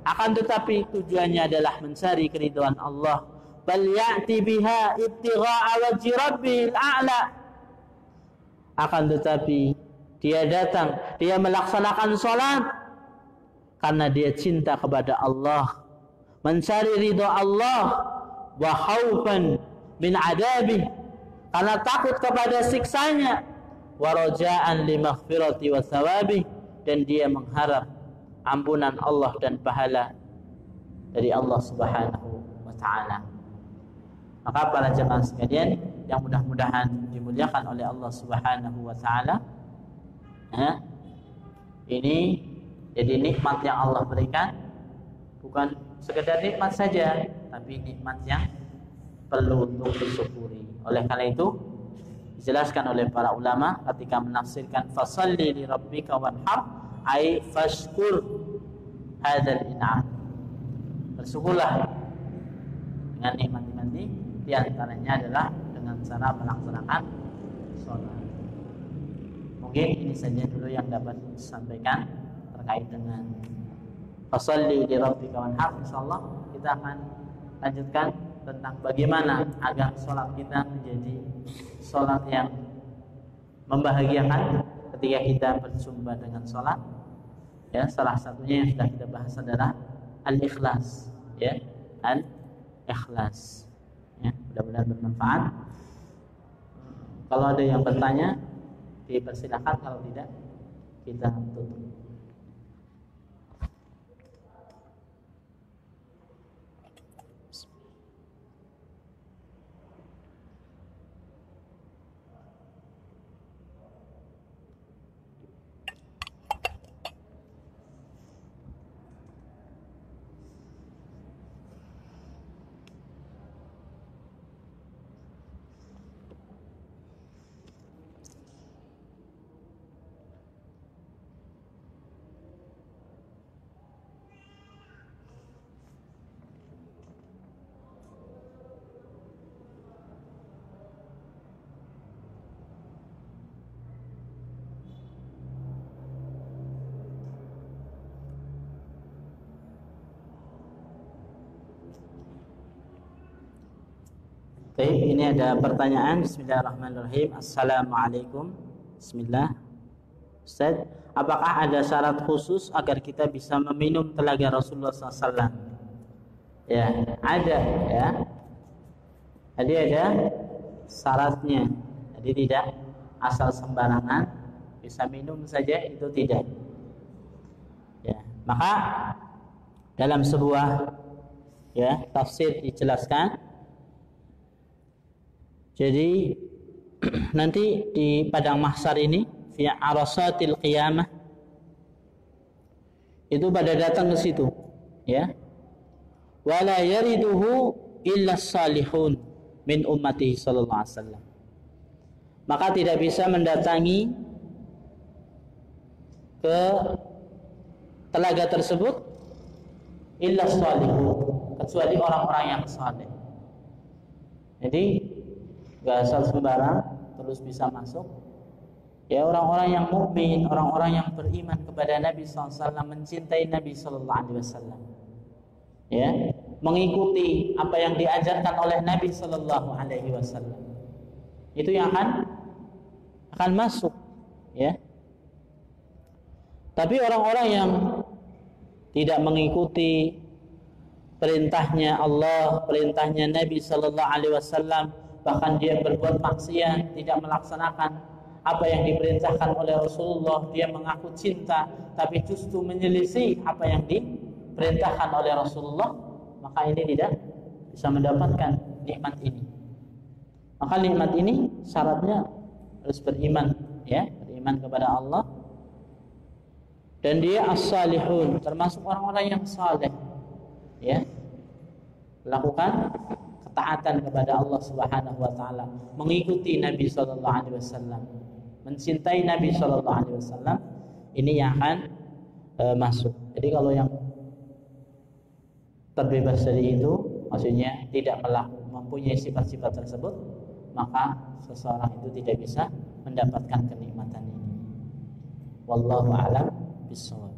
akan tetapi tujuannya adalah mencari keridhaan Allah. Bal ya'ti biha ibtigha'a wajhi rabbil a'la, akan tetapi dia datang, dia melaksanakan sholat karena dia cinta kepada Allah, mencari ridha Allah, wa khaufan min adabih, karena takut kepada siksanya, wa raja'an li maghfirati wa thawabih, dan dia mengharap ampunan Allah dan pahala dari Allah Subhanahu wa taala. Maka para jemaah sekalian yang mudah-mudahan dimuliakan oleh Allah Subhanahu wa taala, ini jadi nikmat yang Allah berikan bukan sekedar nikmat saja, tapi nikmat yang perlu untuk disyukuri. Oleh karena itu dijelaskan oleh para ulama ketika menafsirkan fasalli li rabbika wanhar, ai fashkur hadzal in'am. Bersyukurlah dengan nikmat-nikmat ini, di antaranya adalah dengan cara melaksanakan sholat. Mungkin ini saja dulu yang dapat disampaikan terkait dengan fasalli li rabbika wanhar. Insyaallah kita akan lanjutkan tentang bagaimana agar sholat kita menjadi sholat yang membahagiakan ketika kita berjumpa dengan sholat. Ya, salah satunya yang sudah kita bahas adalah al-ikhlas. Ya, al-ikhlas. Ya, mudah-mudahan bermanfaat. Kalau ada yang bertanya, dipersilakan. Kalau tidak, kita tutup. Baik, ini ada pertanyaan. Bismillahirrahmanirrahim. Assalamualaikum. Bismillah. Ustaz, apakah ada syarat khusus agar kita bisa meminum telaga Rasulullah SAW? Ya, ada ya. Jadi ada syaratnya. Jadi tidak asal sembarangan bisa minum saja, itu tidak. Ya, maka dalam sebuah tafsir dijelaskan. Jadi nanti di padang mahsyar ini, fi arasatil qiyamah, itu pada datang ke situ, ya. Wala yariduhu illa salihun min ummatihi sallallahu alaihi wasallam. Maka tidak bisa mendatangi ke telaga tersebut illa salihun, kecuali orang-orang yang saleh. Jadi gak asal sembarang terus bisa masuk. Ya, orang-orang yang mukmin, orang-orang yang beriman kepada Nabi SAW, mencintai Nabi SAW, ya, mengikuti apa yang diajarkan oleh Nabi SAW, itu yang akan masuk, ya. Tapi orang-orang yang tidak mengikuti perintahnya Allah, perintahnya Nabi SAW, bahkan dia berbuat maksiat, tidak melaksanakan apa yang diperintahkan oleh Rasulullah, dia mengaku cinta tapi justru menyelisih apa yang diperintahkan oleh Rasulullah, maka ini tidak bisa mendapatkan nikmat ini. Maka nikmat ini syaratnya harus beriman, ya, beriman kepada Allah, dan dia as-salihun, termasuk orang-orang yang saleh, ya, lakukan taatan kepada Allah Subhanahu wa taala, mengikuti Nabi sallallahu alaihi wasallam, mencintai Nabi sallallahu alaihi wasallam, ini yang akan masuk. Jadi kalau yang terbebas dari itu, maksudnya tidak mempunyai sifat-sifat tersebut, maka seseorang itu tidak bisa mendapatkan kenikmatan ini. Wallahu a'lam bishawab.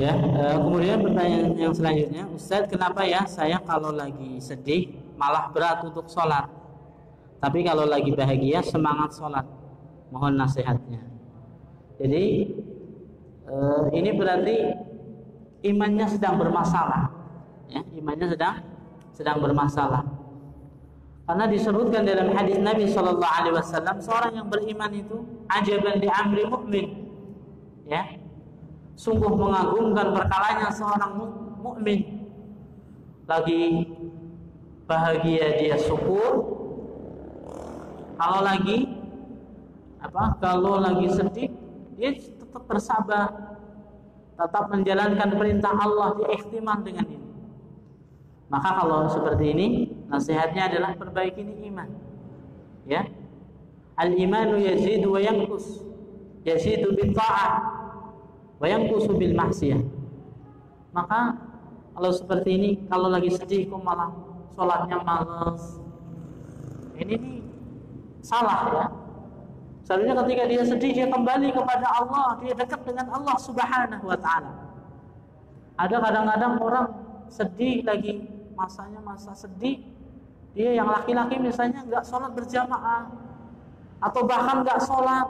Ya, kemudian pertanyaan yang selanjutnya, Ustaz, kenapa ya saya kalau lagi sedih malah berat untuk sholat, tapi kalau lagi bahagia semangat sholat? Mohon nasihatnya. Jadi ini berarti imannya sedang bermasalah. Ya, imannya sedang bermasalah. Karena disebutkan dalam hadis Nabi Shallallahu Alaihi Wasallam, seorang yang beriman itu ajaban di amri mukmin. Ya. Sungguh mengagumkan perkalanya seorang mukmin. Lagi bahagia dia syukur. Kalau lagi sedih dia tetap bersabar, tetap menjalankan perintah Allah, dia ikhtimal dengan ini. Maka kalau seperti ini, nasihatnya adalah perbaiki iman. Ya. Al-imanu yazidu wa yanqus. Yazidu bil ta'ah wa yanqusu bil maksiyah. Maka kalau seperti ini, kalau lagi sedih kok malah sholatnya malas, ini nih salah ya. Seharusnya ketika dia sedih dia kembali kepada Allah, dia dekat dengan Allah Subhanahu wa taala. Ada kadang-kadang orang sedih lagi, masanya masa sedih, dia yang laki-laki misalnya nggak sholat berjamaah atau bahkan nggak sholat.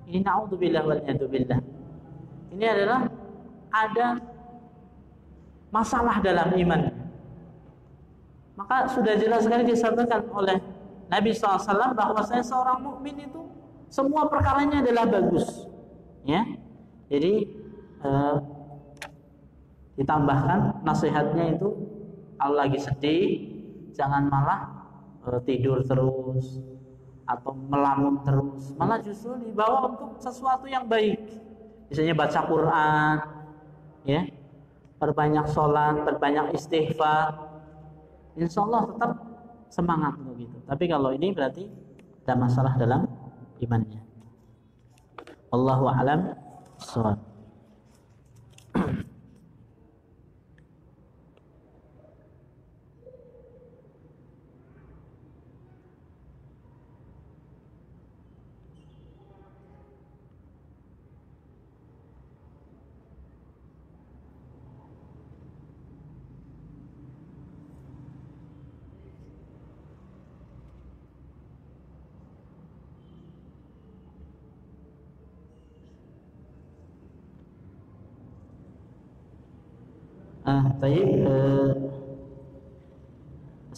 Ini naudzubillah wal a'udzubillah. Ini adalah ada masalah dalam iman. Maka sudah jelas sekali disampaikan oleh Nabi SAW bahwasanya seorang mukmin itu semua perkaranya adalah bagus. Ya, jadi ditambahkan nasihatnya itu, kalau lagi sedih jangan malah tidur terus atau melamun terus, malah justru dibawa untuk sesuatu yang baik. Misalnya baca Quran, ya, perbanyak sholat, perbanyak istighfar, insya Allah tetap semangat begitu. Tapi kalau ini berarti ada masalah dalam imannya. Wallahu a'lam bishawab.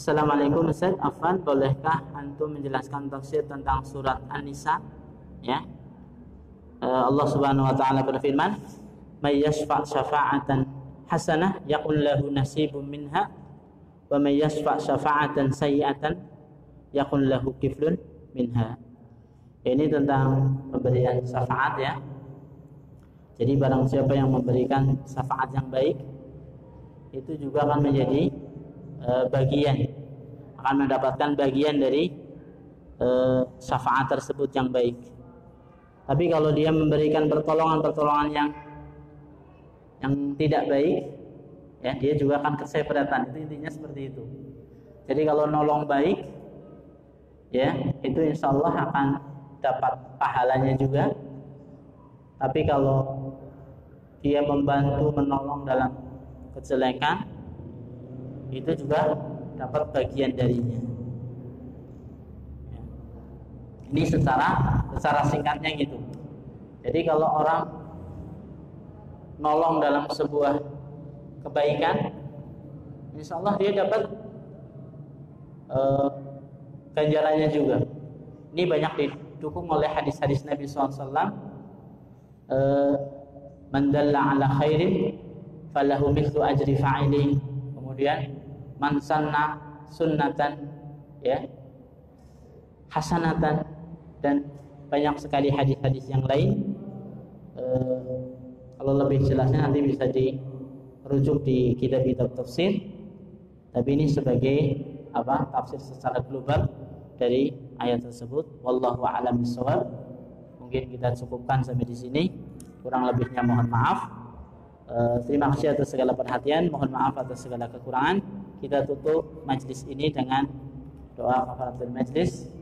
Assalamualaikum Ustaz, Afwan, bolehkah antum menjelaskan tafsir tentang surat An-Nisa? Ya. Allah Subhanahu wa taala berfirman, "May yashfa' syafa'atan hasanah yakun lahu nasibun minha wa may yashfa' syafa'atan sayyi'atan yakun lahu kiflun minha." Ini tentang pemberian syafaat ya. Jadi barang siapa yang memberikan syafaat yang baik, itu juga akan menjadi akan mendapatkan bagian dari syafaat tersebut yang baik. Tapi kalau dia memberikan pertolongan yang tidak baik, ya, dia juga akan keseberatan. Itu intinya seperti itu. Jadi kalau nolong baik, ya, itu insya Allah akan dapat pahalanya juga. Tapi kalau dia membantu menolong dalam kejelekan, itu juga dapat bagian darinya. Ini secara singkatnya gitu. Jadi kalau orang nolong dalam sebuah kebaikan, insya Allah dia dapat ganjarannya juga. Ini banyak didukung oleh hadis-hadis Nabi SAW. Man dalla ala khairin falahu mithlu ajri fa'ili. Kemudian man sanna sunnatan, ya, hasanatan, dan banyak sekali hadis-hadis yang lain. Kalau lebih jelasnya nanti bisa dirujuk di kitab-kitab tafsir. Tapi ini sebagai tafsir secara global dari ayat tersebut. Wallahu a'lam bishawab. Mungkin kita cukupkan sampai di sini. Kurang lebihnya mohon maaf. Terima kasih atas segala perhatian. Mohon maaf atas segala kekurangan. Kita tutup majlis ini dengan doa kafaratul majlis.